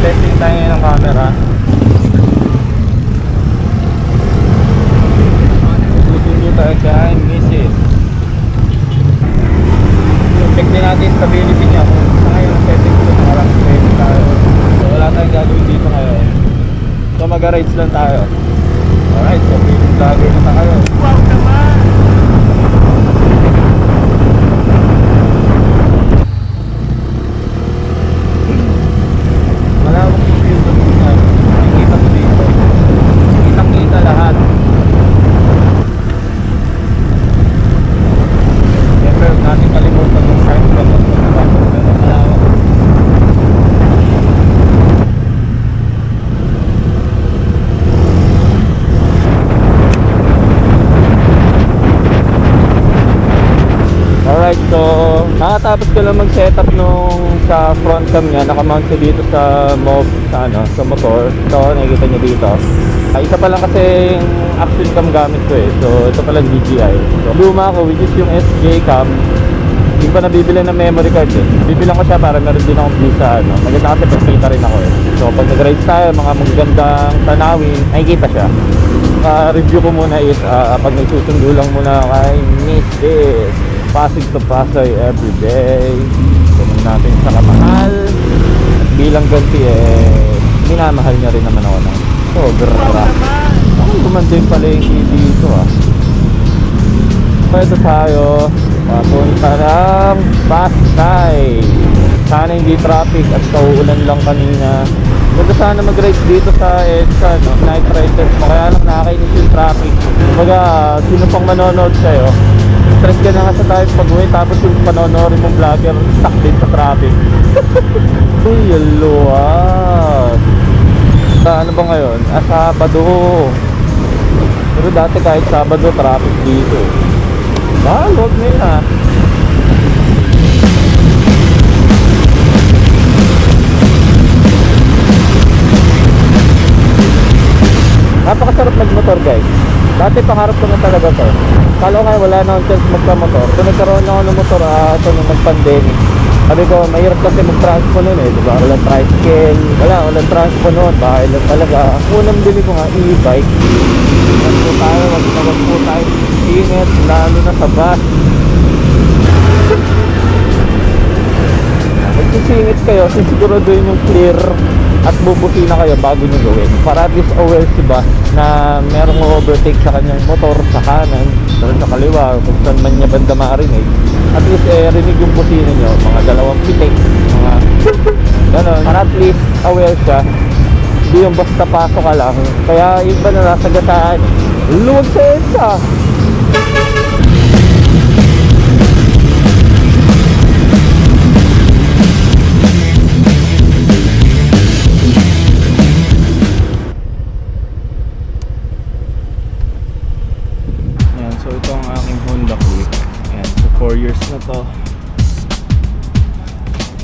Testing tayo ngayon ng camera. Susundo tayo kay Mrs. Check din natin stability niya kung sa ngayon setting ko parang ready tayo. So wala tayong gagawin dito ngayon. So mag-rides lang tayo. Alright, so feeling vlogger na tayo. Wow naman! Malawak yung view ng mga nakikita mo dito. Kitang-kita lahat. Siyempre, huwag natin kalimutan yung side vlog at pagkakapos. Pero malawak. Alright, so nakatapos ko lang mag-setup nung sa front cam niya. Nakamount siya dito sa mob, sa motor. So, nakikita niyo dito. Isa pa lang kasi yung action cam gamit ko eh. So, ito pa lang DJI. So, luma ko, which is yung SJ cam. Hindi pa nabibili ng memory card eh. Bibilang ko siya para meron din akong view sa maganda kasi pagkita rin ako eh. So, pag nag-ride tayo, mga magandang tanawin, nakikita siya. Review ko muna is pag may susundo lang muna kay Miss This. Pasig to Pasay everyday. Tumun natin sa kamahal. At bilang ganti minamahal niya rin naman ako ng sobra. Ako gumanda yung palengke dito Pwede tayo papunta ng Pasay. Sana hindi traffic at kauulan lang kanina. Ganda sana mag-ride dito sa EDSA, night riders mo. Kaya lang nakakainis yung traffic. Kumbaga, sino pang manonood sa'yo? Stress ka na nga sa tayo pag-uwi, tapos yung panonorin mong vlogger stuck din sa traffic. Uy, yaluwas. Ano ba ngayon? Sabado. Pero dati kahit Sabado traffic dito. Huwag na yun Napakasarap magmotor guys. Dati pangarap ko na talaga to. Kala ko nga wala na akong chance magka-motor. So nagkaroon ako ng motor nung nag-pandemic. Sabi ko, mahirap kasi mag-transpo nun diba? Walang tricycle, walang transpo nun. Bahay lang talaga. Unang bili ko nga e-bike. Wag po tayo ingat, lalo na sa bus. Magsisingit kayo, sisiguraduhin yung clear at bubusina kayo bago nyo gawin. Para at least aware si bus na merong overtake sa kanyang motor sa kanan, pero sa kaliwa, kung saan man niya banda marinig. At least rinig yung busina nyo, mga dalawang pitik, mga ganon. Para at least aware siya. Hindi yung basta pasok ka lang. Kaya yung ba na nasa gataan, luwag sa EDSA. So ito ang aking Honda Click. Ayan, so 4 years na to.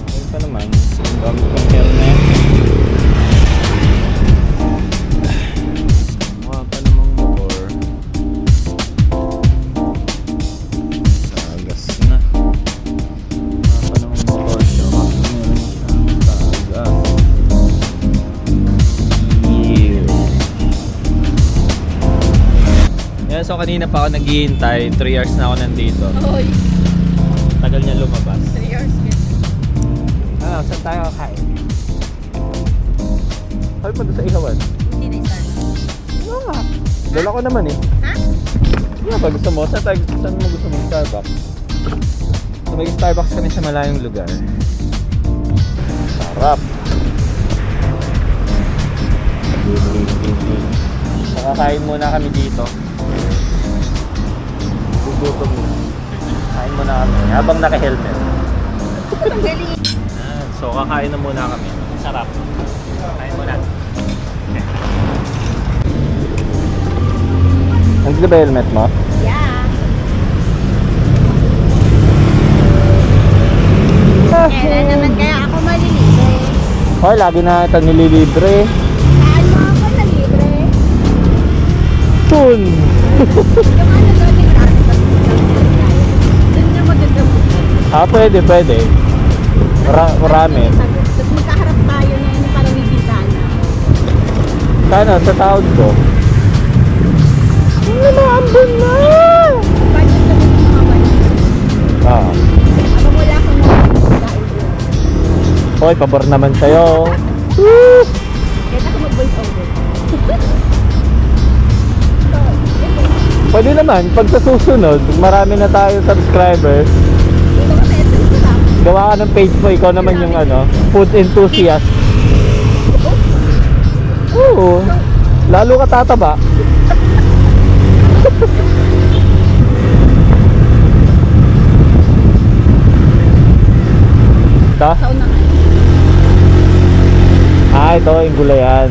Okay pa naman. Ang gamit kong helmet. Mukha pa namang motor. Tagas na. Mukha pa namang motor. So meron siyang tagas. Yeah, so kanina pa ako naghihintay, 3 hours na ako nandito. Oy. Tagal niya lumabas. 3 hours ka. Saan tayo kakain? Sabi pa doon sa Ihawan. Hindi na isa. Oo nga. Dala ko naman eh. Ha? Ano ba gusto mo? Saan mo gusto mo? Starbucks? So may Starbucks kami sa malayong lugar. Sarap. Nakakain muna kami dito. Gugutom mo. Kain muna kami habang naka-helmet. Ang galing. So kakain na muna kami. Sarap. Kain muna. Nandiyan ba helmet mo? Yeah. Kailan naman kaya ako malilibre? Hoy, lagi na ito nililibre. Saan mo ako nalibre? Soon! Yung ano doon yung traffic. Doon na maganda mo. Pwede. Marami. Tapos magkaharap tayo na yun para bibili Sana, sa sahod ko. Naambon na! Budget kami ng mga budget. Ah. Abang wala kang mga dahil doon. Hoy, pabor naman sa'yo. Kaya ako mag-voice over. So, Pwede naman, pag sa susunod, marami na tayo subscribers, dito ka message ko lang. gawa ka ng page mo, ikaw naman yung ano, food enthusiast. Oo, lalo ka tataba. Ta? Sa unahan. Ah, ito, yung gulayan.